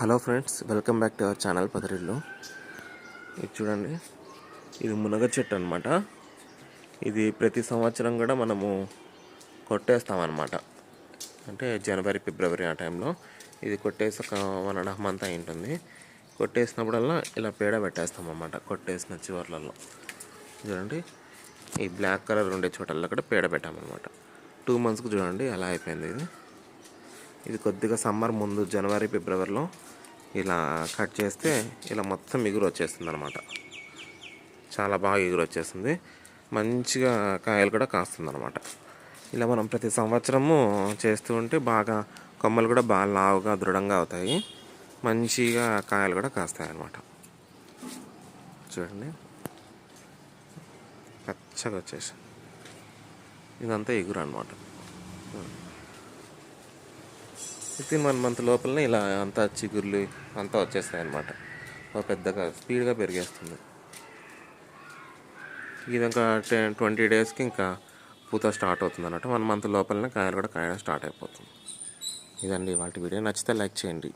Hello friends, welcome back to our channel Padarillu. ఇది చూడండి, ఇది మునగ చెట్టు అనమాట. ఇది ప్రతి సంవత్సరం కూడా మనము కొట్టేస్తామన్నమాట. అంటే జనవరి ఫిబ్రవరి ఆ టైంలో ఇది కొట్టేసి ఒక 1.5 month అయి ఉంటుంది. కొట్టేసినప్పుడల్లా ఇలా పేడ పెట్టేస్తాం అన్నమాట. కొట్టేసిన చివర్లలో చూడండి, ఈ బ్లాక్ కలర్ ఉండే చోటల్లో కూడా పేడ పెట్టామన్నమాట. 2 monthsకి చూడండి ఎలా అయిపోయింది. ఇది కొద్దిగా సమ్మర్ ముందు జనవరి ఫిబ్రవరిలో ఇలా కట్ చేస్తే ఇలా మొత్తం ఎగురు వచ్చేస్తుంది అనమాట. చాలా బాగా ఎగురు వచ్చేస్తుంది, మంచిగా కాయలు కూడా కాస్తుంది అనమాట. ఇలా మనం ప్రతి సంవత్సరము చేస్తూ ఉంటే బాగా కొమ్మలు కూడా బాగా లావుగా దృఢంగా అవుతాయి, మంచిగా కాయలు కూడా కాస్తాయి అన్నమాట. చూడండి, పచ్చగా వచ్చేసి ఇదంతా ఎగురు అనమాట. వితిన్ 1 month లోపలనే ఇలా అంతా చిగుర్లు అంతా వచ్చేస్తాయి అన్నమాట. పెద్దగా స్పీడ్గా పెరిగేస్తుంది. ఇది ఇంకా 20 daysకి ఇంకా పూత స్టార్ట్ అవుతుంది అన్నట్టు. 1 month లోపలనే కాయలు కూడా కాయడం స్టార్ట్ అయిపోతుంది. ఇదండి వాటి వీడియో. నచ్చితే లైక్ చేయండి.